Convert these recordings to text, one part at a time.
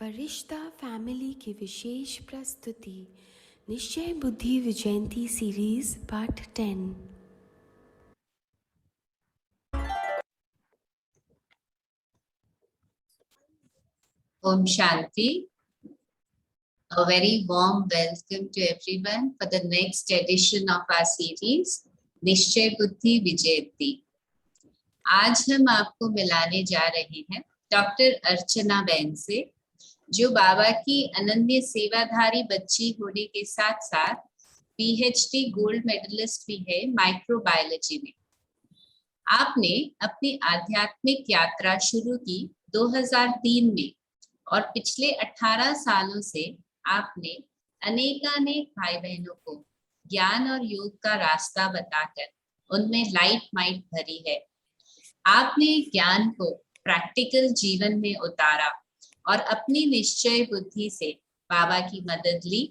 फरिश्ता family की विशेष प्रस्तुति निश्चय बुद्धि विजयंती series part 10। Om Shanti. A very warm welcome to everyone for the next edition of our series निश्चय बुद्धि विजयंती। आज हम आपको मिलाने जा रहे हैं डॉक्टर अर्चना बहन से, जो बाबा की अनन्य सेवाधारी बच्ची होने के साथ साथ पीएचडी गोल्ड मेडलिस्ट भी है माइक्रोबायोलॉजी में। आपने अपनी आध्यात्मिक यात्रा शुरू की 2003 में और पिछले 18 सालों से आपने अनेकानेक भाई बहनों को ज्ञान और योग का रास्ता बताकर उनमें लाइट माइट भरी है। आपने ज्ञान को प्रैक्टिकल जीवन में उतारा और अपनी निश्चय बुद्धि से बाबा की मदद ली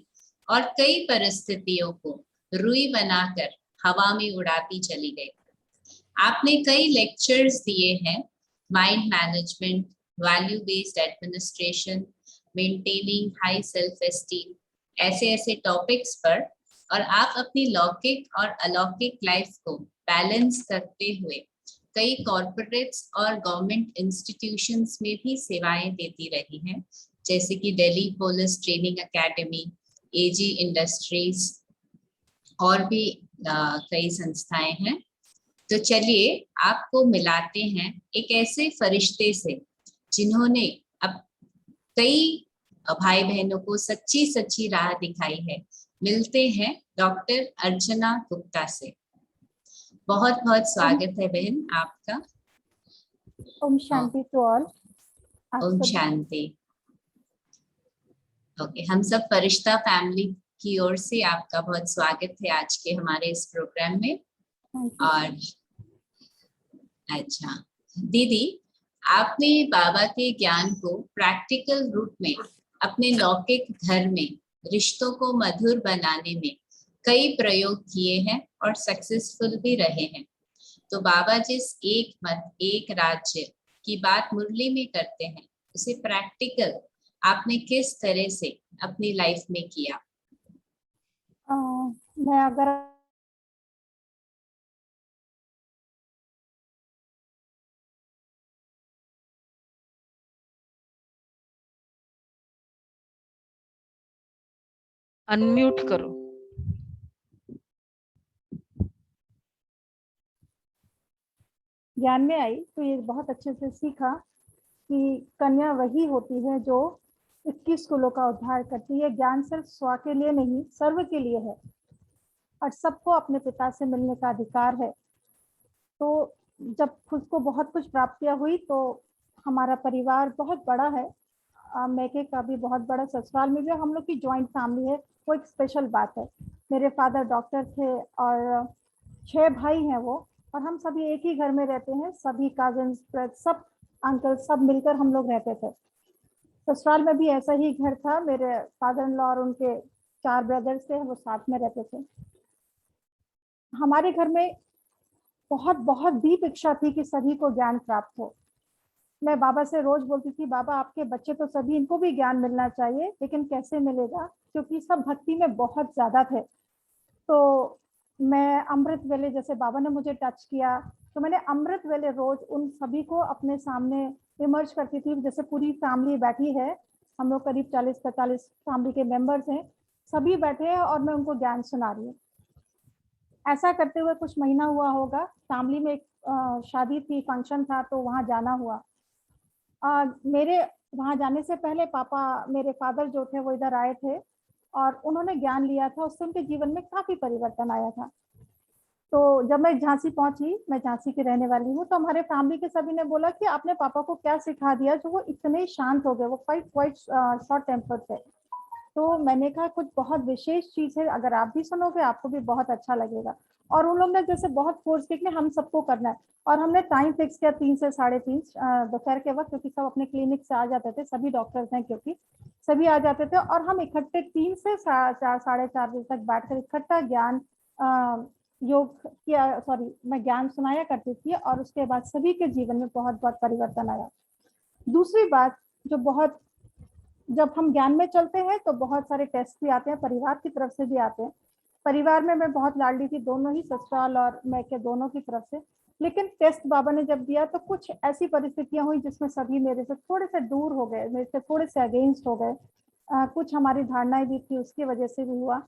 और कई परिस्थितियों को रुई बनाकर हवा में उड़ाती चली गई। आपने कई लेक्चर्स दिए हैं mind management, value based administration, maintaining high self esteem, ऐसे टॉपिक्स पर, और आप अपनी लौकिक और अलौकिक लाइफ को बैलेंस करते हुए कई कॉर्पोरेट्स और गवर्नमेंट इंस्टीट्यूशंस में भी सेवाएं देती रही हैं, जैसे कि दिल्ली पुलिस ट्रेनिंग एकेडमी, एजी इंडस्ट्रीज और भी कई संस्थाएं हैं। तो चलिए आपको मिलाते हैं एक ऐसे फरिश्ते से जिन्होंने अब कई भाई बहनों को सच्ची सच्ची राह दिखाई है। मिलते हैं डॉक्टर अर्चना गुप्ता से। बहुत बहुत स्वागत है बहन आपका। ओम शांति टू ऑल। ओम शांति। ओके, हम सब फरिश्ता फैमिली की ओर से आपका बहुत स्वागत है आज के हमारे इस प्रोग्राम में। और अच्छा दीदी, आपने बाबा के ज्ञान को प्रैक्टिकल रूप में अपने लौकिक घर में रिश्तों को मधुर बनाने में कई प्रयोग किए हैं और सक्सेसफुल भी रहे हैं। तो बाबा जिस एक मत एक राज्य की बात मुरली में करते हैं, उसे प्रैक्टिकल आपने किस तरह से अपनी लाइफ में किया? मैं अगर अनम्यूट करो। ज्ञान में आई तो ये बहुत अच्छे से सीखा कि कन्या वही होती है जो 21 कुलों का उद्धार करती है। ज्ञान सिर्फ स्व के लिए नहीं, सर्व के लिए है और सबको अपने पिता से मिलने का अधिकार है। तो जब खुद को बहुत कुछ प्राप्तियां हुई तो हमारा परिवार बहुत बड़ा है। मैके का भी बहुत बड़ा, ससुराल में जो हम लोग की जॉइंट फैमिली है वो एक स्पेशल बात है। मेरे फादर डॉक्टर थे और 6 भाई हैं वो, और हम सभी एक ही घर में रहते हैं। सभी कजन्स, सब अंकल, सब मिलकर हम लोग रहते थे। ससुराल में भी ऐसा ही घर था। मेरे फादर इन लॉ और उनके 4 ब्रदर्स थे, वो साथ में रहते थे। हमारे घर में बहुत बहुत दीप इच्छा थी कि सभी को ज्ञान प्राप्त हो। मैं बाबा से रोज बोलती थी, बाबा आपके बच्चे तो सभी, इनको भी ज्ञान मिलना चाहिए, लेकिन कैसे मिलेगा, क्योंकि सब भक्ति में बहुत ज्यादा थे। तो मैं अमृत वेले, जैसे बाबा ने मुझे टच किया तो मैंने अमृत वेले रोज उन सभी को अपने सामने इमर्ज करती थी। जैसे पूरी फैमिली बैठी है, हम लोग करीब 40-45 फैमिली के मेंबर्स हैं, सभी बैठे हैं और मैं उनको ज्ञान सुना रही हूँ। ऐसा करते हुए कुछ महीना हुआ होगा, फैमिली में एक शादी थी, फंक्शन था, तो वहाँ जाना हुआ। मेरे वहाँ जाने से पहले पापा, मेरे फादर जो थे वो इधर आए थे और उन्होंने ज्ञान लिया था। उससे उनके जीवन में काफी परिवर्तन आया था। तो जब मैं झांसी पहुंची, मैं झांसी की रहने वाली हूँ, तो हमारे फैमिली के सभी ने बोला कि आपने पापा को क्या सिखा दिया जो वो इतने शांत हो गए। वो क्वाइट शॉर्ट टेम्पर्ड थे। तो मैंने कहा कुछ बहुत विशेष चीज है, अगर आप भी सुनोगे आपको भी बहुत अच्छा लगेगा। और उन लोग ने जैसे बहुत फोर्स किया कि हम सबको करना है, और हमने टाइम फिक्स किया 3 से 3:30 दोपहर के वक्त, क्योंकि सब अपने क्लिनिक से आ जाते थे, सभी डॉक्टर्स हैं क्योंकि सभी आ जाते थे, और हम इकट्ठे 3 से 4, 4:30 बजे तक बैठकर इकट्ठा ज्ञान योग किया, मैं ज्ञान सुनाया करती थी, और उसके बाद सभी के जीवन में बहुत बहुत परिवर्तन आया। दूसरी बात जो बहुत जब हम ज्ञान में चलते हैं तो बहुत सारे टेस्ट भी आते हैं, परिवार की तरफ से भी आते हैं। परिवार में मैं बहुत लाडली थी, दोनों ही ससुराल और मैं के दोनों की तरफ से। लेकिन टेस्ट बाबा ने जब दिया तो कुछ ऐसी परिस्थितियां हुई जिसमें सभी मेरे से थोड़े से दूर हो गए, मेरे से थोड़े से अगेंस्ट हो गए। कुछ हमारी धारणाएं भी थी, उसकी वजह से भी हुआ।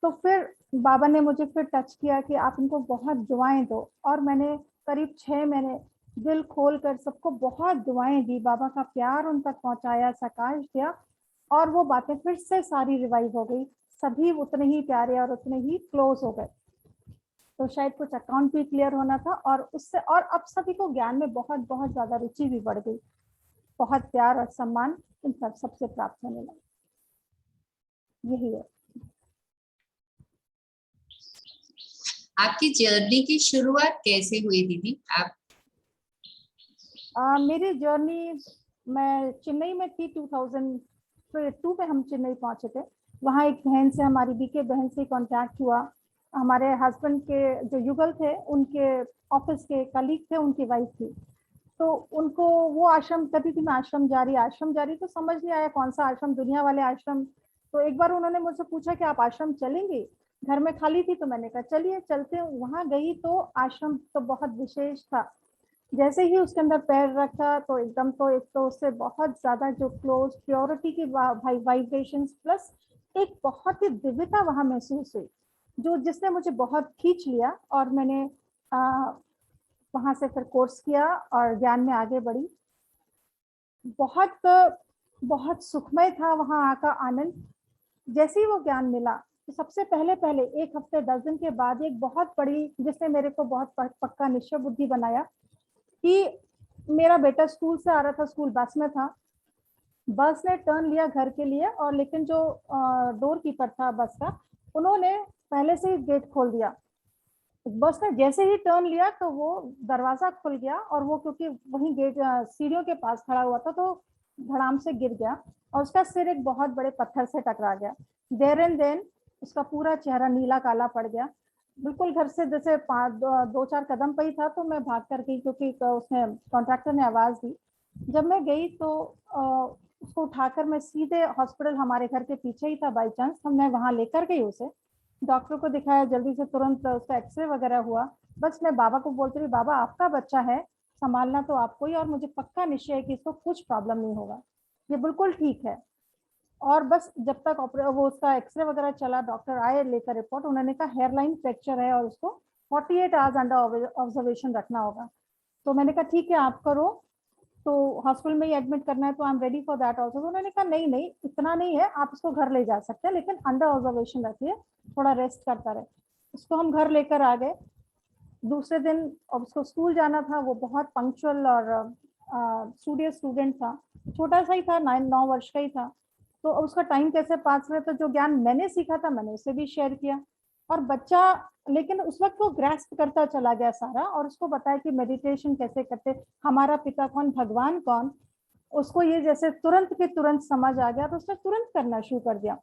तो फिर बाबा ने मुझे फिर टच किया कि आप इनको बहुत दुआएं दो, और मैंने करीब 6 महीने दिल खोल कर सबको बहुत दुआएं दी, बाबा का प्यार उन तक पहुंचाया, सकाश दिया, और वो बातें फिर से सारी रिवाइव हो गई। सभी उतने ही प्यारे और उतने ही क्लोज हो गए। तो शायद कुछ अकाउंट भी क्लियर होना था, और उससे और अब सभी को ज्ञान में बहुत बहुत ज्यादा रुचि भी बढ़ गई। बहुत प्यार और सम्मान इन सबसे प्राप्त होने लगा। यही है। आपकी जर्नी की शुरुआत कैसे हुई दीदी? आप मेरी जर्नी, मैं चेन्नई में थी, 2002 में हम चेन्नई पहुंचे थे। वहाँ एक बहन से, हमारी बीके बहन से कांटेक्ट हुआ। हमारे हस्बैंड के जो युगल थे, उनके ऑफिस के कलीग थे, उनकी वाइफ थी। तो उनको वो आश्रम, कभी भी मैं आश्रम जारी तो समझ नहीं आया कौन सा आश्रम, दुनिया वाले आश्रम। तो एक बार उन्होंने मुझसे पूछा कि आप आश्रम चलेंगे? घर में खाली थी तो मैंने कहा चलिए चलते हैं। वहां गई तो आश्रम तो बहुत विशेष था। जैसे ही उसके अंदर पैर रखा तो एकदम, तो एक तो उससे बहुत ज्यादा जो क्लोज प्योरिटी की वाइब्रेशंस प्लस एक बहुत ही दिव्यता वहां महसूस हुई, जो जिसने मुझे बहुत खींच लिया। और मैंने वहां से फिर कोर्स किया और ज्ञान में आगे बढ़ी। बहुत बहुत सुखमय था वहां आका आनंद। जैसे ही वो ज्ञान मिला तो सबसे पहले पहले 1 हफ्ते 10 दिन के बाद एक बहुत बड़ी, जिसने मेरे को बहुत पक्का निश्चय बुद्धि बनाया कि मेरा बेटा स्कूल से आ रहा था, स्कूल बस में था। बस ने टर्न लिया घर के लिए, और लेकिन जो डोर कीपर था बस का, उन्होंने पहले से ही गेट खोल दिया। बस ने जैसे ही टर्न लिया तो वो दरवाजा खुल गया, और वो क्योंकि वहीं गेट सीढ़ियों के पास खड़ा हुआ था तो धड़ाम से गिर गया, और उसका सिर एक बहुत बड़े पत्थर से टकरा गया। देर एंड देन उसका पूरा चेहरा नीला काला पड़ गया। बिल्कुल घर से जैसे 2-4 कदम पे ही था, तो मैं भाग कर गई, क्योंकि उसने, कॉन्ट्रैक्टर ने आवाज दी। जब मैं गई तो उसको उठाकर मैं सीधे हॉस्पिटल, हमारे घर के पीछे ही था, बाई चांस हम, मैं वहां लेकर गई उसे। डॉक्टर को दिखाया, जल्दी से तुरंत उसका एक्सरे वगैरह हुआ। बस मैं बाबा को बोलती रही, बाबा आपका बच्चा है, संभालना तो आपको ही, और मुझे पक्का निश्चय है कि इसको कुछ प्रॉब्लम नहीं होगा, ये बिल्कुल ठीक है। और बस जब तक वो उसका एक्सरे वगैरह चला, डॉक्टर आए लेकर रिपोर्ट, उन्होंने कहा हेयरलाइन फ्रैक्चर है और उसको 48 आवर्स अंडर ऑब्जर्वेशन रखना होगा। तो मैंने कहा ठीक है आप करो, तो हॉस्पिटल में ही एडमिट करना है तो I am ready for that also. तो उन्होंने कहा नहीं नहीं, इतना नहीं है, आप इसको घर ले जा सकते हैं, लेकिन अंडर ऑब्जर्वेशन रखिए, थोड़ा रेस्ट करता रहे। उसको हम घर लेकर आ गए। दूसरे दिन अब उसको स्कूल जाना था, वो बहुत पंक्चुअल और स्टूडियस स्टूडेंट था, छोटा सा ही था, 9 वर्ष का ही था। तो उसका टाइम कैसे पास हुआ, तो जो ज्ञान मैंने सीखा था मैंने उसे भी शेयर किया। और बच्चा, लेकिन उस वक्त वो ग्रैस्प करता चला गया सारा, और उसको बताया कि मेडिटेशन कैसे करते, हमारा पिता कौन, भगवान कौन। उसको ये जैसे तुरंत के तुरंत समझ आ गया, तो उसने तुरंत करना शुरू कर दिया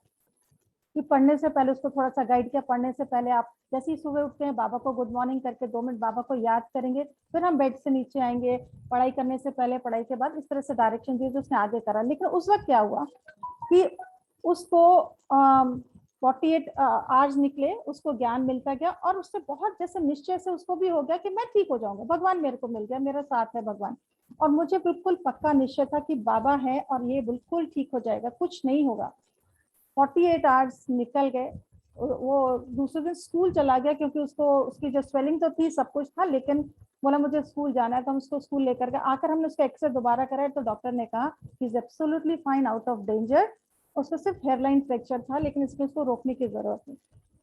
कि पढ़ने से पहले उसको थोड़ा सा गाइड किया, पढ़ने से पहले आप जैसे ही सुबह उठते हैं बाबा को गुड मॉर्निंग करके 2 मिनट बाबा को याद करेंगे, फिर हम बेड से नीचे आएंगे, पढ़ाई करने से पहले, पढ़ाई के बाद, इस तरह से डायरेक्शन दिए, जो उसने आगे करा। लेकिन उस वक्त क्या हुआ कि उसको 48 आवर्स निकले, उसको ज्ञान मिलता गया, और उससे बहुत जैसे निश्चय से उसको भी हो गया कि मैं ठीक हो जाऊंगा, भगवान मेरे को मिल गया, मेरा साथ है भगवान। और मुझे बिल्कुल पक्का निश्चय था कि बाबा है और ये बिल्कुल ठीक हो जाएगा, कुछ नहीं होगा। 48 आवर्स निकल गए। वो दूसरे दिन स्कूल चला गया, क्योंकि उसको, उसकी जो स्वेलिंग तो थी, सब कुछ था, लेकिन बोला मुझे स्कूल जाना है, तो हम उसको स्कूल लेकर गए। आकर हमने उसका एक्सरे दोबारा कराया तो डॉक्टर ने कहा he is absolutely fine, out of danger. उसको सिर्फ हेयरलाइन फ्रैक्चर था, लेकिन इसमें उसको रोकने की जरूरत है।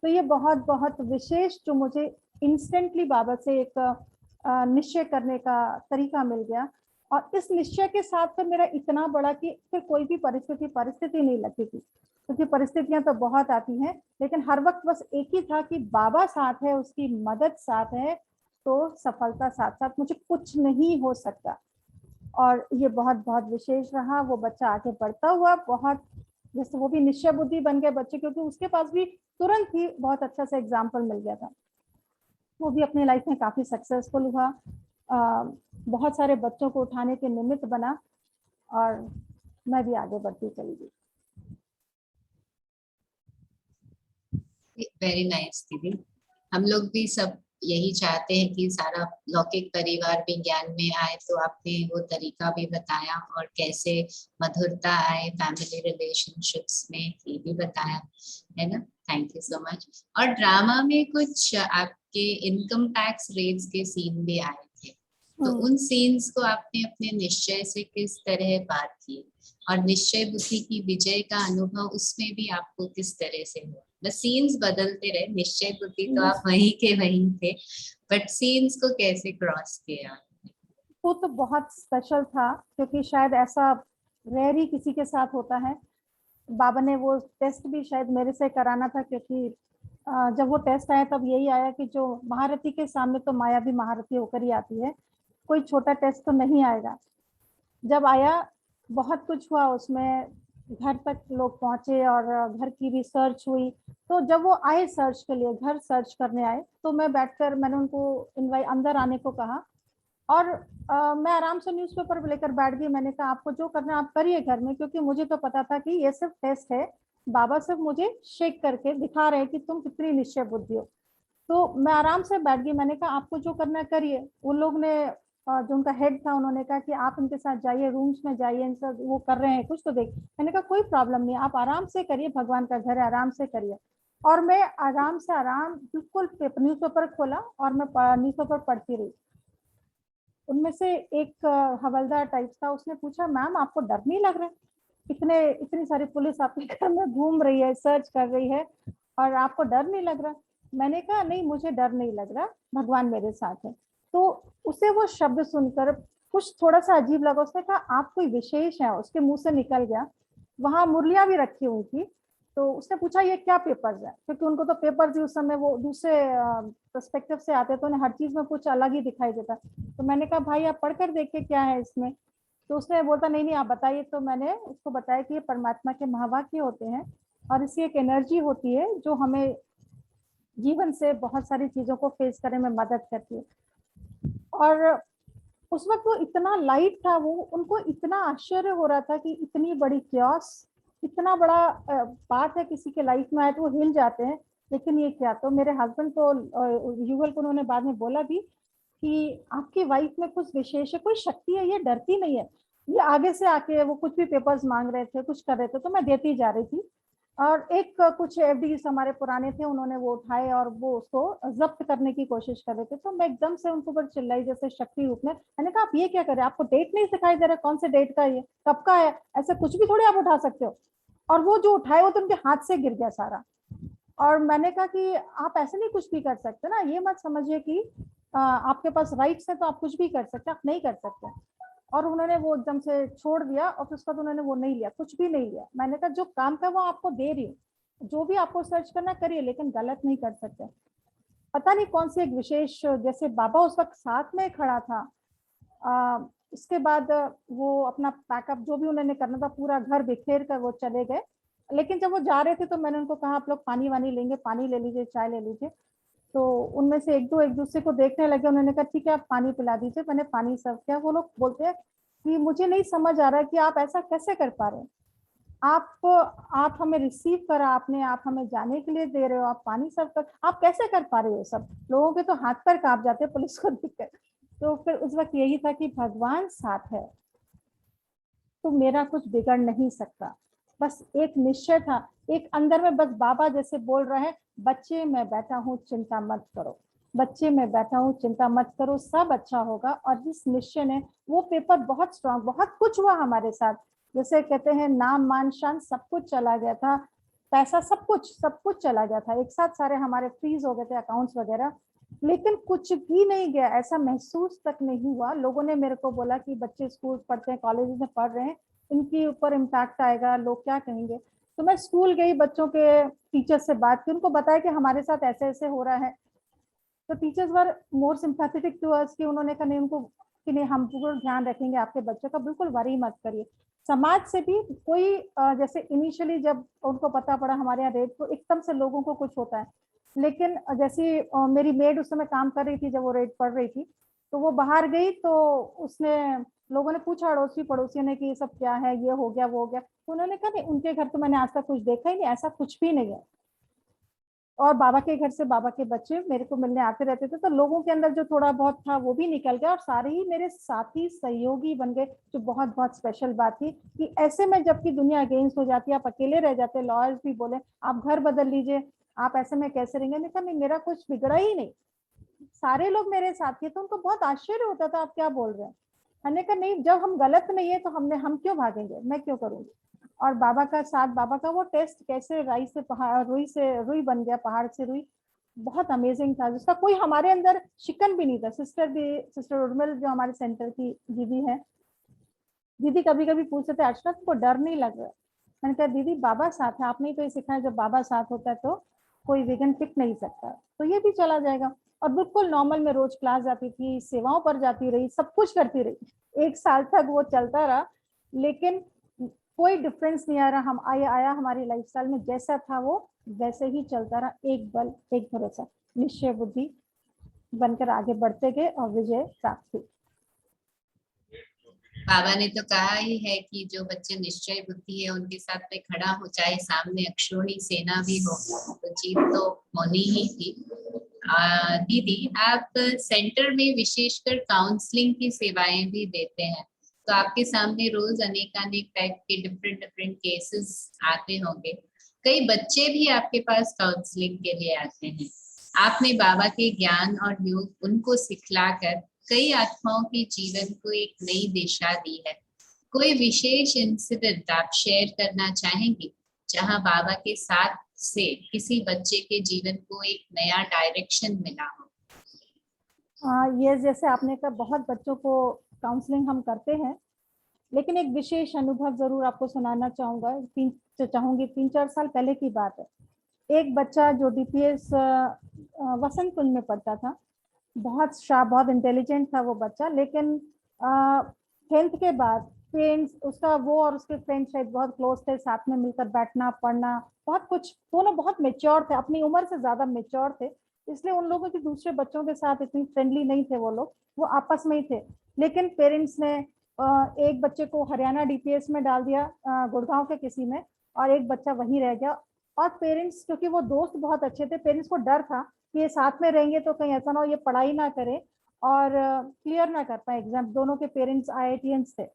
तो ये बहुत बहुत विशेष, जो मुझे इंस्टेंटली बाबा से एक निश्चय करने का तरीका मिल गया। और इस निश्चय के साथ फिर मेरा इतना बड़ा कि फिर कोई भी परिस्थिति नहीं लगती थी, क्योंकि परिस्थितियां तो बहुत आती हैं, लेकिन हर वक्त बस एक ही था कि बाबा साथ है, उसकी मदद साथ है, तो सफलता साथ साथ, मुझे कुछ नहीं हो सकता। और ये बहुत बहुत विशेष रहा। वो बच्चा आगे बढ़ता हुआ बहुत, जैसे वो भी निश्चय बुद्धि बन गए बच्चे, क्योंकि उसके पास भी तुरंत ही बहुत अच्छा सा एग्जाम्पल मिल गया था। वो भी अपनी लाइफ में काफी सक्सेसफुल हुआ, बहुत सारे बच्चों को उठाने के निमित्त बना। और मैं भी आगे बढ़ती चली गई। वेरी नाइस दीदी। हम लोग भी सब यही चाहते हैं कि सारा लौकिक परिवार भी ज्ञान में आए, तो आपने वो तरीका भी बताया और कैसे मधुरता आए फैमिली रिलेशनशिप्स में ये भी बताया, है ना। Thank you so much. और ड्रामा में कुछ आपके इनकम टैक्स रेट्स के सीन भी आए थे, तो उन सीन्स को आपने अपने निश्चय से किस तरह पार की, और निश्चय बुद्धि की विजय का अनुभव उसमें भी आपको किस तरह से हुआ। बस सीन्स बदलते रहे, निश्चय बुद्धि तो आप वहीं के वहीं थे, बट सीन्स को कैसे क्रॉस किया। वो तो बहुत स्पेशल था, क्योंकि शायद ऐसा रेयर ही किसी के साथ होता है। बाबा ने वो टेस्ट भी शायद मेरे से कराना था, क्योंकि जब वो टेस्ट आया तब यही आया कि जो महारथी के सामने तो माया भी महारथी होकर ही आती है, कोई छोटा टेस्ट तो नहीं आएगा। जब आया बहुत कुछ हुआ उसमें, घर तक लोग पहुंचे और घर की भी सर्च हुई। तो जब वो आए सर्च के लिए, घर सर्च करने आए, तो मैं बैठकर मैंने उनको इनवाइट अंदर आने को कहा, और मैं आराम से न्यूज़पेपर लेकर बैठ गई। मैंने कहा आपको जो करना आप करिए घर में, क्योंकि मुझे तो पता था कि ये सिर्फ टेस्ट है, बाबा सिर्फ मुझे शेक करके दिखा रहे हैं कि तुम कितनी निश्चय बुद्धि हो। तो मैं आराम से बैठ गई, मैंने कहा आपको जो करना है करिए। उन लोग ने जो उनका हेड था उन्होंने कहा कि आप इनके साथ जाइए, रूम्स में जाइए, इनसे वो कर रहे हैं कुछ तो देख। मैंने कहा कोई प्रॉब्लम नहीं, आप आराम से करिए, भगवान का घर है, आराम से करिए। और मैं आराम से बिल्कुल न्यूज़पेपर खोला और मैं न्यूज़पेपर पढ़ती रही। उनमें से एक हवलदार टाइप था, उसने पूछा मैम आपको डर नहीं लग रहा है, इतनी सारी पुलिस आपके घर में घूम रही है, सर्च कर रही है, और आपको डर नहीं लग रहा। मैंने कहा नहीं मुझे डर नहीं लग रहा, भगवान मेरे साथ है। तो उसे वो शब्द सुनकर कुछ थोड़ा सा अजीब लगा। उसने कहा आप कोई विशेष है, उसके मुंह से निकल गया। वहां मुरलियां भी रखी हुई थी, तो उसने पूछा ये क्या पेपर्स है, क्योंकि उनको तो पेपर भी उस समय वो दूसरे पर्सपेक्टिव से आते, तो उन्हें हर चीज में कुछ अलग ही दिखाई देता। तो मैंने कहा भाई आप पढ़कर देखिए क्या है इसमें। तो उसने बोलता नहीं नहीं आप बताइए। तो मैंने उसको बताया कि ये परमात्मा के महावाक्य होते हैं, और इसकी एक एनर्जी होती है जो हमें जीवन से बहुत सारी चीजों को फेस करने में मदद करती है। और उस वक्त वो इतना लाइट था, वो उनको इतना आश्चर्य हो रहा था कि इतनी बड़ी क्योस, इतना बड़ा बात है किसी के लाइफ में आए तो वो हिल जाते हैं, लेकिन ये क्या। तो मेरे हस्बैंड को युगल को उन्होंने बाद में बोला भी कि आपकी वाइफ में कुछ विशेष है, कोई शक्ति है, ये डरती नहीं है। ये आगे से आके वो कुछ भी पेपर्स मांग रहे थे, कुछ कर रहे थे, तो मैं देती जा रही थी। और एक कुछ एफडी हमारे पुराने थे, उन्होंने वो उठाए और वो उसको जब्त करने की कोशिश कर रहे थे। तो मैं एकदम से उनको ऊपर चिल्लाई जैसे शक्ति रूप में, मैंने कहा आप ये क्या कर रहे हैं, आपको डेट नहीं दिखाई दे रहा, कौन से डेट का, ये कब का है, ऐसे कुछ भी थोड़ी आप उठा सकते हो। और वो जो उठाए वो तो उनके हाथ से गिर गया सारा। और मैंने कहा कि आप ऐसे नहीं कुछ भी कर सकते ना, ये मत समझिए कि आपके पास राइट्स है तो आप कुछ भी कर सकते, आप नहीं कर सकते। और उन्होंने वो एकदम से छोड़ दिया, और फिर उसके बाद उन्होंने वो नहीं लिया, कुछ भी नहीं लिया। मैंने कहा जो काम था वो आपको दे रही हूँ, जो भी आपको सर्च करना करिए, लेकिन गलत नहीं कर सकते। पता नहीं कौन सी एक विशेष, जैसे बाबा उस वक्त साथ में खड़ा था। इसके बाद वो अपना पैकअप जो भी उन्होंने करना था पूरा घर बिखेर कर वो चले गए। लेकिन जब वो जा रहे थे तो मैंने उनको कहा आप लोग पानी वानी लेंगे, पानी ले लीजिए, चाय ले लीजिए। तो उनमें से एक दो एक दूसरे को देखने लगे, उन्होंने कहा ठीक है आप पानी पिला दीजिए। मैंने पानी सर्व किया। वो लोग बोलते हैं कि मुझे नहीं समझ आ रहा कि आप ऐसा कैसे कर पा रहे हैं, आप हमें रिसीव करा आपने, आप हमें जाने के लिए दे रहे हो, आप पानी सर्व कर, आप कैसे कर पा रहे हो। सब लोगों के तो हाथ पैर कांप जाते हैं पुलिस को देखकर। तो फिर उस वक्त यही था कि भगवान साथ है तो मेरा कुछ बिगड़ नहीं सकता। बस एक निश्चय था, एक अंदर में बस बाबा जैसे बोल रहे हैं, बच्चे मैं बैठा हूँ चिंता मत करो, बच्चे मैं बैठा हूँ चिंता मत करो, सब अच्छा होगा। और जिस निश्चय ने, वो पेपर बहुत स्ट्रांग, बहुत कुछ हुआ हमारे साथ। जैसे कहते हैं नाम मान शान सब कुछ चला गया था, पैसा सब कुछ चला गया था, एक साथ सारे हमारे फ्रीज हो गए थे अकाउंट्स वगैरह। लेकिन कुछ भी नहीं गया, ऐसा महसूस तक नहीं हुआ। लोगों ने मेरे को बोला कि बच्चे स्कूल पढ़ते हैं, कॉलेज में पढ़ रहे हैं, इनके ऊपर इम्पैक्ट आएगा, लोग क्या कहेंगे। तो मैं स्कूल गई, बच्चों के टीचर से बात की, उनको बताया कि हमारे साथ ऐसे ऐसे हो रहा है। तो teachers were more sympathetic to us, कि उन्होंने कहा नहीं उनको, कि नहीं हम बिल्कुल ध्यान रखेंगे आपके बच्चों का, बिल्कुल वरी मत करिए। समाज से भी कोई जैसे इनिशियली जब उनको पता पड़ा हमारे यहाँ रेट, तो एकदम से लोगों को कुछ होता है। लेकिन जैसे मेरी मेड उस समय काम कर रही थी जब वो रेट पड़ रही थी, तो वो बाहर गई तो उसने लोगों ने पूछा अड़ोसी पड़ोसियों ने कि ये सब क्या है, ये हो गया वो हो गया, तो उन्होंने कहा नहीं, उनके घर तो मैंने आज तक कुछ देखा ही नहीं, ऐसा कुछ भी नहीं है। और बाबा के घर से बाबा के बच्चे मेरे को मिलने आते रहते थे, तो लोगों के अंदर जो थोड़ा बहुत था वो भी निकल गया और सारे ही मेरे साथी सहयोगी बन गए, जो बहुत बहुत स्पेशल बात थी कि ऐसे में जबकि दुनिया अगेंस्ट हो जाती है, आप अकेले रह जाते, लॉयर्स भी बोले आप घर बदल लीजिए, आप ऐसे में कैसे रहेंगे, मैंने कहा नहीं, मेरा कुछ बिगड़ा ही नहीं, सारे लोग मेरे साथ थे। तो उनको बहुत आश्चर्य होता था, आप क्या बोल रहे हैं। मैंने कहा नहीं, जब हम गलत नहीं है तो हम क्यों भागेंगे, मैं क्यों करूंगी। और बाबा का साथ, बाबा का वो टेस्ट कैसे राई से पहाड़, रुई से रुई बन गया, पहाड़ से रुई, बहुत अमेजिंग था, जिसका कोई हमारे अंदर शिकन भी नहीं था। सिस्टर उर्मिल जो हमारे सेंटर की दीदी है, दीदी कभी कभी पूछते थे अर्चना तुमको डर नहीं लग रहा। मैंने कहा दीदी बाबा साथ है, आपने तो ये सिखाया जब बाबा साथ होता है तो कोई विघन टिक नहीं सकता, तो ये भी चला जाएगा। और बिल्कुल नॉर्मल में रोज क्लास जाती थी, सेवाओं पर जाती रही, सब कुछ करती रही, 1 साल तक वो चलता रहा, लेकिन कोई डिफरेंस नहीं आ रहा। हम आया हमारी लाइफस्टाइल में जैसा था वो वैसे ही चलता रहा, एक बल एक भरोसा, निश्चय बुद्धि बनकर आगे बढ़ते गए और विजय प्राप्त हुई। बाबा ने तो कहा ही है कि जो बच्चे निश्चय बुद्धि है उनके साथ में खड़ा हो, चाहे सामने अक्षोणी सेना भी हो, तो जीत तो होनी ही थी। दीदी, आप सेंटर में विशेषकर काउंसलिंग की सेवाएं भी देते हैं, तो आपके सामने रोज अनेकानेक टाइप के डिफरेंट केसेस आते होंगे। कई बच्चे भी आपके पास काउंसलिंग के लिए आते हैं। आपने बाबा के ज्ञान और योग उनको सिखलाकर कई आत्माओं के जीवन को एक नई दिशा दी है। कोई विशेष इंसिडेंट आप शेयर करना चाहेंगे जहां बाबा के साथ से किसी बच्चे के जीवन को एक नया डायरेक्शन मिला हो? ये जैसे आपने कहा, बहुत बच्चों को काउंसलिंग हम करते हैं, लेकिन एक विशेष अनुभव जरूर आपको सुनाना चाहूंगा। 3-4 साल पहले की बात है। एक बच्चा जो डीपीएस वसंत कुंज में पढ़ता था, बहुत शार्प, बहुत इंटेलिजेंट था वो बच्चा, लेकिन 10th के बाद फ्रेंड्स उसका, वो और उसके फ्रेंड्स शायद बहुत क्लोज थे, साथ में मिलकर बैठना पढ़ना, बहुत कुछ, दोनों बहुत मेच्योर थे, अपनी उम्र से ज्यादा मेच्योर थे, इसलिए उन लोगों की दूसरे बच्चों के साथ इतनी फ्रेंडली नहीं थे वो लोग, वो आपस में ही थे। लेकिन पेरेंट्स ने एक बच्चे को हरियाणा डीपीएस में डाल दिया, गुड़गांव के किसी में, और एक बच्चा वहीं रह गया। और पेरेंट्स, क्योंकि वो दोस्त बहुत अच्छे थे, पेरेंट्स को डर था कि ये साथ में रहेंगे तो कहीं ऐसा ना हो ये पढ़ाई ना करे और क्लियर ना कर पाए एग्जाम। दोनों के पेरेंट्स IITians थे,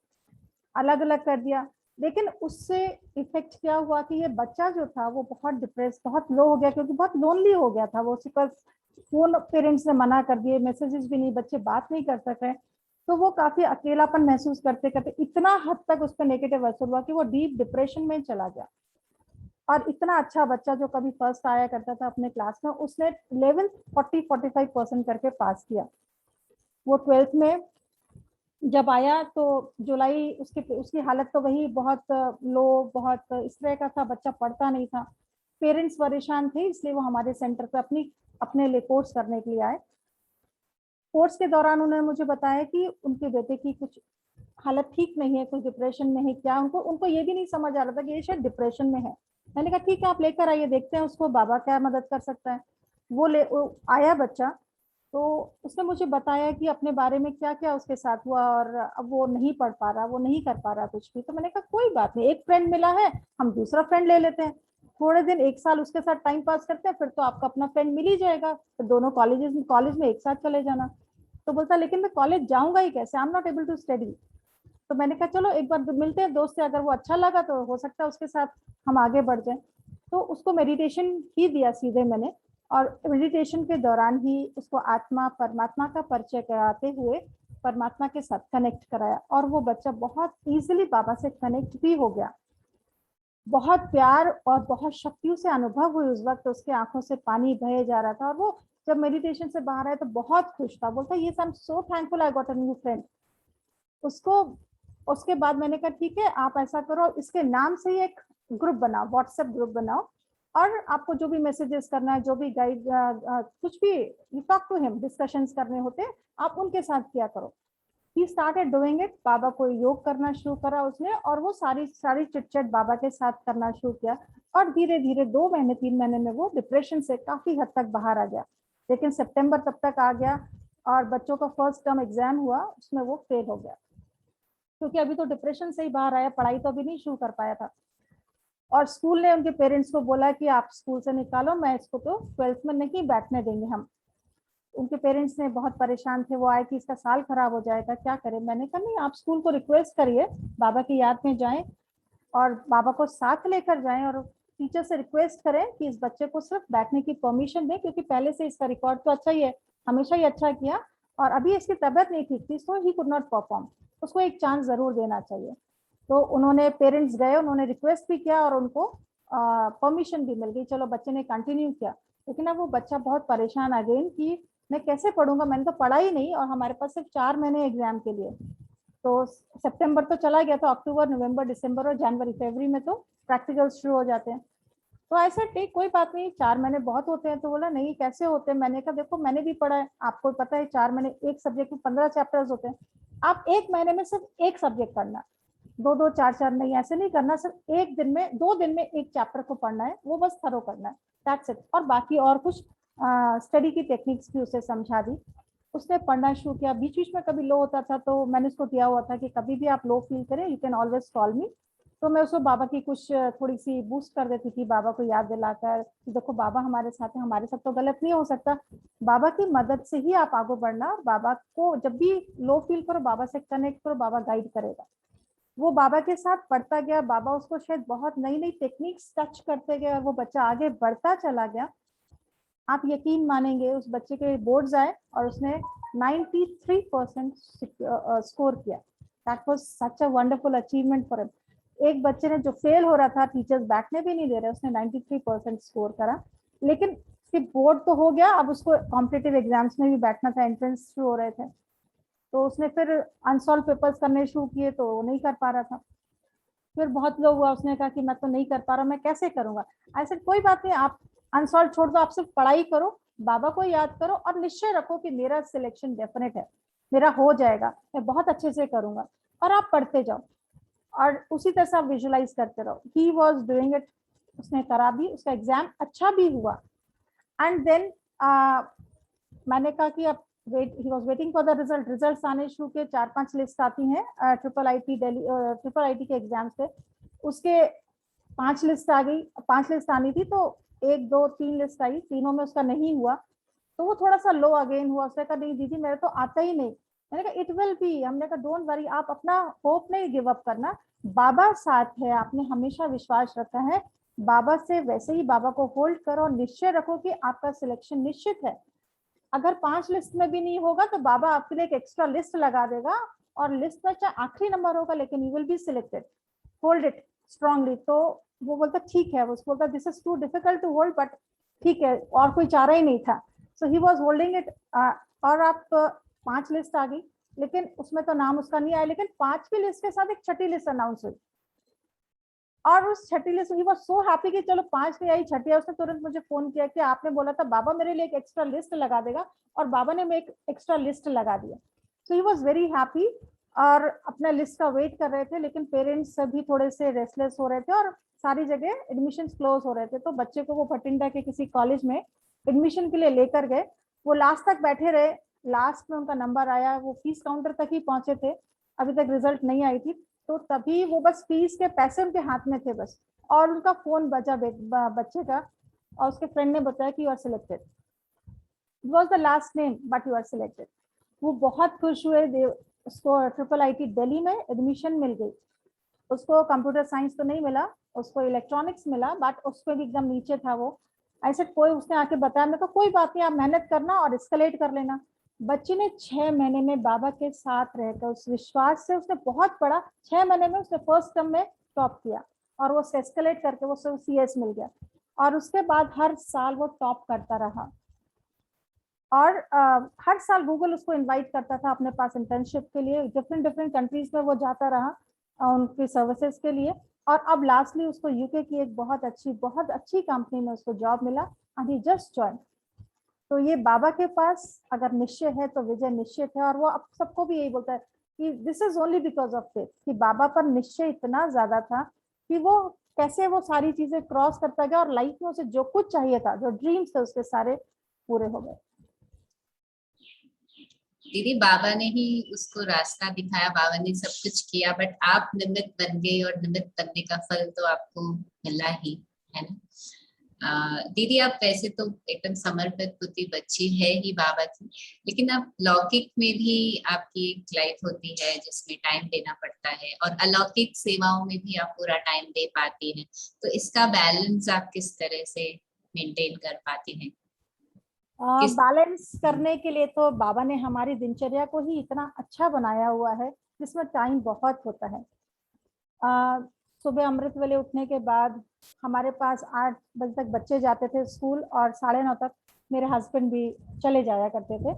अलग अलग कर दिया। लेकिन उससे इफेक्ट क्या हुआ कि ये बच्चा जो था वो बहुत डिप्रेस, बहुत लो हो गया, क्योंकि बहुत लोनली हो गया था वो। उसी पर फोन पेरेंट्स ने मना कर दिए, मैसेजेस भी नहीं, बच्चे बात नहीं कर सक रहे, तो वो काफी अकेलापन महसूस करते करते इतना हद तक उस पर नेगेटिव असर हुआ कि वो डीप डिप्रेशन में चला गया। और इतना अच्छा बच्चा जो कभी फर्स्ट आया करता था अपने क्लास में, उसने 11th 40-45% करके पास किया। वो 12th में जब आया तो जुलाई, उसकी हालत तो वही बहुत लो, बहुत इस तरह का था, बच्चा पढ़ता नहीं था। पेरेंट्स परेशान थे, इसलिए वो हमारे सेंटर पे अपने लिए कोर्स करने के लिए आए। कोर्स के दौरान उन्होंने मुझे बताया कि उनके बेटे की कुछ हालत ठीक नहीं है, कुछ डिप्रेशन में है क्या। उनको ये भी नहीं समझ आ रहा था कि ये शायद डिप्रेशन में है। मैंने कहा ठीक है, आप लेकर आइए, देखते हैं उसको बाबा क्या मदद कर सकता है। वो आया बच्चा, तो उसने मुझे बताया कि अपने बारे में क्या क्या उसके साथ हुआ, और अब वो नहीं पढ़ पा रहा, वो नहीं कर पा रहा कुछ भी। तो मैंने कहा कोई बात नहीं, एक फ्रेंड मिला है, हम दूसरा फ्रेंड ले लेते हैं, थोड़े दिन 1 साल उसके साथ टाइम पास करते हैं, फिर तो आपका अपना फ्रेंड मिल ही जाएगा, फिर दोनों कॉलेज में एक साथ चले जाना। तो बोलता लेकिन मैं कॉलेज जाऊंगा ही कैसे, I am not able to study. तो मैंने कहा चलो एक बार मिलते हैं दोस्त से, अगर वो अच्छा लगा तो हो सकता है उसके साथ हम आगे बढ़ जाएं। तो उसको मेडिटेशन ही दिया सीधे मैंने, और मेडिटेशन के दौरान ही उसको आत्मा परमात्मा का परिचय कराते हुए परमात्मा के साथ कनेक्ट कराया, और वो बच्चा बहुत इजीली बाबा से कनेक्ट भी हो गया। बहुत प्यार और बहुत शक्तियों से अनुभव हुई उस वक्त, उसके आंखों से पानी बहे जा रहा था, और वो जब मेडिटेशन से बाहर आया तो बहुत खुश था, बोलता ये I am so thankful I got a new friend. उसको उसके बाद मैंने कहा ठीक है, आप ऐसा करो, इसके नाम से ही एक ग्रुप बनाओ, व्हाट्सएप ग्रुप बनाओ, और आपको जो भी मैसेजेस करना है, जो भी गाइड, कुछ भी you talk to him, discussions करने होते आप उनके साथ किया करो। He started doing it. बाबा को योग करना शुरू करा उसने, और वो सारी चिटचट बाबा के साथ करना शुरू किया, और धीरे धीरे 2 महीने 3 महीने में वो डिप्रेशन से काफी हद तक बाहर आ गया। लेकिन सितंबर तब तक आ गया, और बच्चों का फर्स्ट टर्म एग्जाम हुआ, उसमें वो फेल हो गया। क्योंकि अभी तो डिप्रेशन से ही बाहर आया, पढ़ाई तो अभी नहीं शुरू कर पाया था। और स्कूल ने उनके पेरेंट्स को बोला कि आप स्कूल से निकालो, मैं इसको तो 12th में नहीं बैठने देंगे हम। उनके पेरेंट्स ने बहुत परेशान थे, वो आए कि इसका साल खराब हो जाएगा, क्या करें। मैंने कहा नहीं, आप स्कूल को रिक्वेस्ट करिए, बाबा की याद में जाएं और बाबा को साथ लेकर जाएं और टीचर से रिक्वेस्ट करें कि इस बच्चे को सिर्फ बैठने की परमिशन दें, क्योंकि पहले से इसका रिकॉर्ड तो अच्छा ही है, हमेशा ही अच्छा किया, और अभी इसकी तबीयत नहीं ठीक थी, सो ही कुड नॉट परफॉर्म, उसको एक चांस जरूर देना चाहिए। तो उन्होंने, पेरेंट्स गए, उन्होंने रिक्वेस्ट भी किया और उनको परमिशन भी मिल गई। चलो बच्चे ने कंटिन्यू किया, लेकिन अब वो बच्चा बहुत परेशान अगेन कि मैं कैसे पढ़ूंगा, मैंने तो पढ़ा ही नहीं, और हमारे पास सिर्फ 4 महीने एग्जाम के लिए। तो सितंबर तो चला गया, तो अक्टूबर, नवंबर, दिसंबर और जनवरी, फरवरी में तो प्रैक्टिकल शुरू हो जाते हैं। तो ऐसे ठीक, कोई बात नहीं, 4 महीने बहुत होते हैं। तो बोला नहीं, कैसे होते हैं। मैंने कहा देखो, मैंने भी पढ़ा है, आपको पता है 4 महीने, एक सब्जेक्ट में 15 चैप्टर्स होते हैं, आप एक महीने में सिर्फ एक सब्जेक्ट पढ़ना, 2-2, 4-4 नहीं, ऐसे नहीं करना, सिर्फ एक दिन में, 2 दिन में एक चैप्टर को पढ़ना है, वो बस थरो करना है, दैट्स इट। और बाकी और कुछ स्टडी की टेक्निक्स भी उसे समझा दी। उसने पढ़ना शुरू किया। बीच बीच में कभी लो होता था तो मैंने उसको दिया हुआ था कि कभी भी आप लो फील करें, यू कैन ऑलवेज कॉल मी। तो मैं उसको बाबा की कुछ थोड़ी सी बूस्ट कर देती थी, बाबा को याद दिलाकर कि देखो बाबा हमारे साथ है, हमारे साथ तो गलत नहीं हो सकता, बाबा की मदद से ही आप आगे बढ़ना, और बाबा को जब भी लो फील करो, बाबा से कनेक्ट करो, बाबा गाइड करेगा। वो बाबा के साथ पढ़ता गया, बाबा उसको शायद बहुत नई नई टेक्निक्स टच करते गए, और वो बच्चा आगे बढ़ता चला गया। आप यकीन मानेंगे, उस बच्चे के बोर्ड्स आए और उसने 93% स्कोर किया। That was such a wonderful achievement for him. एक बच्चे ने जो फेल हो रहा था, टीचर्स बैठने भी नहीं दे रहे, उसने 93% स्कोर करा। लेकिन उसके बोर्ड तो हो गया, अब उसको कॉम्पिटिटिव एग्जाम्स में भी बैठना था, एंट्रेंस शुरू हो रहे थे। तो उसने फिर अनसॉल्व पेपर्स करने शुरू किए, तो वो नहीं कर पा रहा था। फिर बहुत लोग हुआ, उसने कहा कि मैं तो नहीं कर पा रहा, मैं कैसे करूंगा। ऐसे कोई बात नहीं, आप अनसॉल्व छोड़ दो, आप सिर्फ पढ़ाई करो, बाबा को याद करो, और निश्चय रखो कि मेरा सिलेक्शन डेफिनेट है, मेरा हो जाएगा, मैं बहुत अच्छे से करूंगा। और आप पढ़ते जाओ और उसी तरह से आप विजुलाइज करते रहो। ही वॉज डूइंग इट, उसने करा भी, उसका एग्जाम अच्छा भी हुआ। एंड देन मैंने कहा कि अब wait, he was waiting for the result. Results आने शुरू के, 4-5 लिस्ट आती हैं triple IT Delhi, triple IT के एग्जाम से। उसके 5 लिस्ट आ गई, 5 लिस्ट आनी थी, तो 1, 2, 3 लिस्ट आई, तीनों में उसका नहीं हुआ। तो वो थोड़ा सा लो अगेन हुआ। उसने कहा नहीं दीदी, मेरे तो आता ही नहीं। मैंने कहा इट विल बी। हमने कहा डोंट वरी, आप अपना होप नहीं गिव अप करना, बाबा साथ है, आपने हमेशा विश्वास रखा है बाबा से, वैसे ही बाबा को होल्ड करो, निश्चय रखो कि आपका सिलेक्शन निश्चित है। अगर 5 लिस्ट में भी नहीं होगा तो बाबा आपके लिए एक एक्स्ट्रा लिस्ट लगा देगा, और लिस्ट में चाहे आखिरी नंबर होगा, लेकिन you will be selected, hold it strongly. तो वो बोलता ठीक है, वो बोलता this is too difficult to hold, but ठीक है, और कोई चारा ही नहीं था। So he was holding it. और आप 5 लिस्ट आ गई, लेकिन उसमें तो नाम उसका नहीं आया, लेकिन 5वीं लिस्ट के साथ एक छठी लिस्ट अनाउंस हुई, और उस छठी list, he was so happy कि चलो 5 नहीं आई, छठी है। उसने तुरंत मुझे फोन किया कि आपने बोला था बाबा मेरे लिए एक एक्स्ट्रा लिस्ट लगा देगा, और बाबा ने एक एक्स्ट्रा लिस्ट लगा दिया। सो ही वाज वेरी हैप्पी, और अपना लिस्ट का वेट कर रहे थे। लेकिन पेरेंट्स सभी थोड़े से रेस्टलेस हो रहे थे, और सारी जगह एडमिशन क्लोज हो रहे थे। तो बच्चे को वो भटिंडा के किसी कॉलेज में एडमिशन के लिए लेकर गए। वो लास्ट तक बैठे रहे, लास्ट में उनका नंबर आया, वो फीस काउंटर तक ही पहुंचे थे, अभी तक रिजल्ट नहीं आई थी। तो तभी वो बस फीस के पैसे उनके हाथ में थे बस, और उनका फोन बचा बच्चे का, और उसके फ्रेंड ने बताया कि you are selected. It was the last name, but you are selected. वो बहुत खुश हुए। उसको ट्रिपल आईटी दिल्ली में एडमिशन मिल गई। उसको कंप्यूटर साइंस तो नहीं मिला, उसको इलेक्ट्रॉनिक्स मिला, बट उसमें भी एकदम नीचे था वो। ऐसे कोई, उसने आके बताया, मैं कहा कोई बात नहीं, आप मेहनत करना और एस्केलेट कर लेना। बच्चे ने 6 महीने में बाबा के साथ रहकर, उस विश्वास से उसने बहुत पढ़ा, 6 महीने में उसने फर्स्ट टर्म में टॉप किया, और वो एस्केलेट करके वो CS मिल गया। और उसके बाद हर साल वो टॉप करता रहा, और हर साल गूगल उसको इनवाइट करता था अपने पास इंटर्नशिप के लिए। डिफरेंट कंट्रीज में वो जाता रहा उनकी सर्विसेज के लिए। और अब लास्टली उसको यूके की एक बहुत अच्छी कंपनी में उसको जॉब मिला, एंड ही जस्ट जॉइन। तो ये बाबा के पास अगर निश्चय है तो विजय निश्चित है। और वो अब सबको भी यही बोलता है कि this is only because of faith, कि बाबा पर निश्चय इतना ज्यादा था कि वो कैसे वो सारी चीजें क्रॉस करता गया, और लाइफ में उसे जो कुछ चाहिए था, जो ड्रीम्स थे, उसके सारे पूरे हो गए। दीदी बाबा ने ही उसको रास्ता दिखाया, बाबा ने सब कुछ किया, बट आप निमित्त बन गए और निमित्त बनने का फल तो आपको मिला ही, है ना। दीदी आप वैसे तो एकदम समर्पित बुद्धि बच्ची है ही बाबा की, लेकिन आप लौकिक में भी आपकी एक लाइफ होती है जिसमें टाइम देना पड़ता है, और अलौकिक सेवाओं में भी आप पूरा टाइम दे पाती हैं, तो इसका बैलेंस आप किस तरह से मेंटेन कर पाती हैं? बैलेंस करने के लिए तो बाबा ने हमारी दिनचर्या को ही इतना अच्छा बनाया हुआ है जिसमें टाइम बहुत होता है। सुबह अमृत वेले उठने के बाद हमारे पास 8 बजे तक बच्चे जाते थे स्कूल, और 9:30 तक मेरे हस्बैंड भी चले जाया करते थे।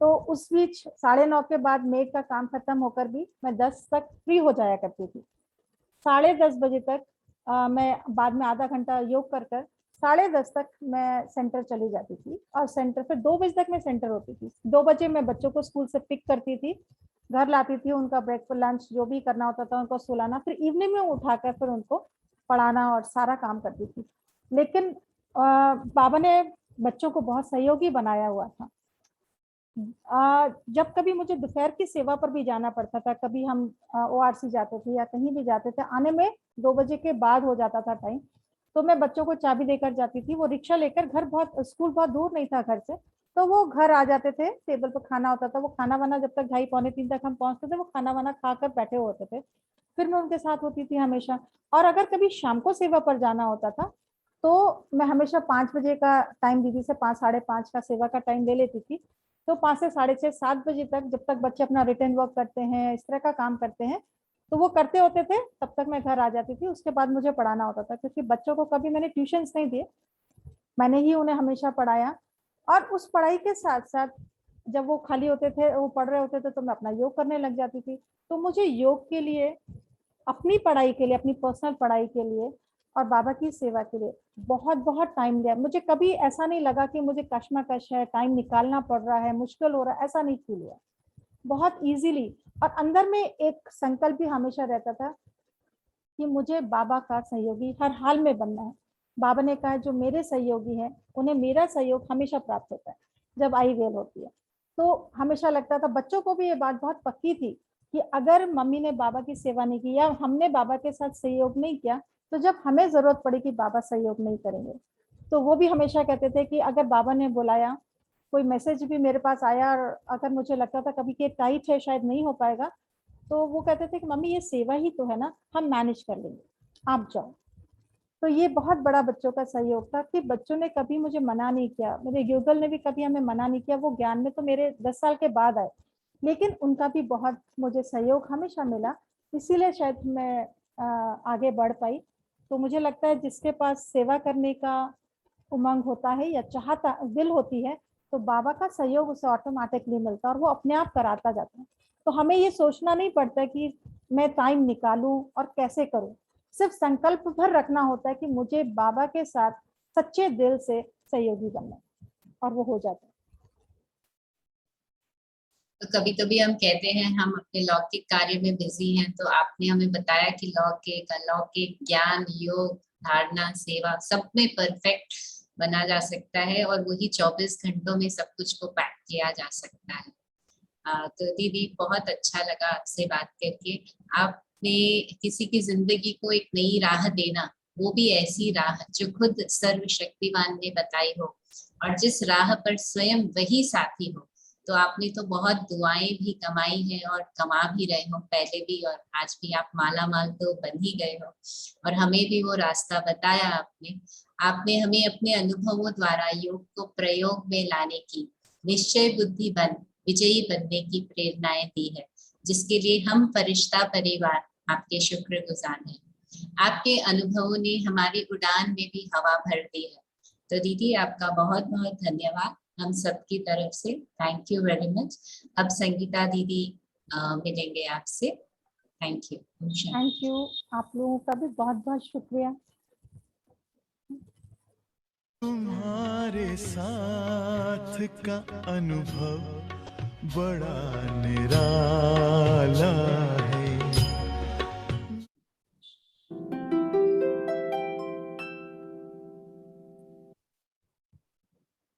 तो उस बीच 9:30 के बाद मेड का काम खत्म होकर भी मैं 10 तक फ्री हो जाया करती थी। 10:30 बजे तक मैं बाद में आधा घंटा योग कर 10:30 तक मैं सेंटर चली जाती थी, और सेंटर फिर 2 बजे तक मैं सेंटर होती थी। 2 बजे मैं बच्चों को स्कूल से पिक करती थी, घर लाती थी, उनका ब्रेकफास्ट लंच जो भी करना होता था उनको सुलाना, फिर इवनिंग में उठाकर फिर उनको पढ़ाना और सारा काम करती थी। लेकिन बाबा ने बच्चों को बहुत सहयोगी बनाया हुआ था। जब कभी मुझे दोपहर की सेवा पर भी जाना पड़ता था, कभी हम ORC जाते थे या कहीं भी जाते थे, आने में 2 बजे के बाद हो जाता था टाइम, तो मैं बच्चों को चाबी देकर जाती थी। वो रिक्शा लेकर घर, बहुत स्कूल बहुत दूर नहीं था घर से, तो वो घर आ जाते थे, टेबल पर खाना होता था, वो खाना वाना जब तक 2:30 पौने 3 तक हम पहुंचते थे, वो खाना वाना खाकर बैठे होते थे, फिर मैं उनके साथ होती थी हमेशा। और अगर कभी शाम को सेवा पर जाना होता था तो मैं हमेशा 5 बजे का टाइम दीदी से 5 साढ़े 5 का सेवा का टाइम ले लेती थी। तो 5 से 6:30 7 बजे तक, जब तक बच्चे अपना रिटर्न वर्क करते हैं, इस तरह का काम करते हैं, तो वो करते होते थे, तब तक मैं घर आ जाती थी। उसके बाद मुझे पढ़ाना होता था, क्योंकि बच्चों को कभी मैंने ट्यूशंस नहीं दिए, मैंने ही उन्हें हमेशा पढ़ाया। और उस पढ़ाई के साथ साथ जब वो खाली होते थे, वो पढ़ रहे होते थे, तो मैं अपना योग करने लग जाती थी। तो मुझे योग के लिए, अपनी पढ़ाई के लिए, अपनी पर्सनल पढ़ाई के लिए और बाबा की सेवा के लिए बहुत बहुत टाइम दिया। मुझे कभी ऐसा नहीं लगा कि मुझे कश्मकश है, टाइम निकालना पड़ रहा है, मुश्किल हो रहा है, ऐसा नहीं फील हुआ। बहुत इजीली, और अंदर में एक संकल्प भी हमेशा रहता था कि मुझे बाबा का सहयोगी हर हाल में बनना है। बाबा ने कहा जो मेरे सहयोगी हैं उन्हें मेरा सहयोग हमेशा प्राप्त होता है जब आई वेल होती है। तो हमेशा लगता था, बच्चों को भी ये बात बहुत पक्की थी कि अगर मम्मी ने बाबा की सेवा नहीं की या हमने बाबा के साथ सहयोग नहीं किया, तो जब हमें जरूरत पड़ेगी बाबा सहयोग नहीं करेंगे। तो वो भी हमेशा कहते थे कि अगर बाबा ने बुलाया, कोई मैसेज भी मेरे पास आया और अगर मुझे लगता था कभी कि टाइट है, शायद नहीं हो पाएगा, तो वो कहते थे कि मम्मी ये सेवा ही तो है ना, हम मैनेज कर लेंगे, आप जाओ। तो ये बहुत बड़ा बच्चों का सहयोग था कि बच्चों ने कभी मुझे मना नहीं किया, मेरे युगल ने भी कभी हमें मना नहीं किया। वो ज्ञान में तो मेरे 10 साल के बाद आए, लेकिन उनका भी बहुत मुझे सहयोग हमेशा मिला, इसीलिए शायद मैं आगे बढ़ पाई। तो मुझे लगता है जिसके पास सेवा करने का उमंग होता है या चाहता दिल होती है, तो बाबा का सहयोग उसे ऑटोमेटिकली मिलता है और वो अपने आप कराता जाता है। तो हमें ये सोचना नहीं पड़ता कि मैं टाइम निकालूं और कैसे करूं, सिर्फ संकल्प भर रखना होता है कि मुझे बाबा के साथ सच्चे दिल से सहयोगी बनना है, और वो हो जाता है। तो कभी कभी हम कहते हैं हम अपने लौकिक कार्य में बिजी हैं, तो आपने हमें बताया कि लौकिक अलौकिक ज्ञान योग धारणा सेवा सब में परफेक्ट बना जा सकता है, और वही 24 घंटों में सब कुछ को पैक किया जा सकता है। तो दीदी बहुत अच्छा लगा आपसे बात करके। आपने किसी की जिंदगी को एक नई राह देना, वो भी ऐसी राह जो खुद सर्वशक्तिमान ने बताई हो, और जिस राह पर स्वयं वही साथी हो। तो आपने तो बहुत दुआएं भी कमाई हैं और कमा भी रहे हो पहले भी, और आज भी आप माला माल तो बन ही गए हो, और हमें भी वो रास्ता बताया आपने। आपने हमें अपने अनुभवों द्वारा योग को प्रयोग में लाने की, निश्चय बुद्धि बन विजयी बनने की प्रेरणाएं दी है, जिसके लिए हम फरिश्ता परिवार आपके शुक्रगुजार हैं। आपके अनुभवों ने हमारी उड़ान में भी हवा भर दी है। तो दीदी आपका बहुत बहुत धन्यवाद हम सबकी तरफ से, थैंक यू वेरी मच। अब संगीता दीदी मिलेंगे आपसे। Thank you. थैंक यू, आप लोगों का भी बहुत बहुत शुक्रिया। तुम्हारे साथ का अनुभव बड़ा निराला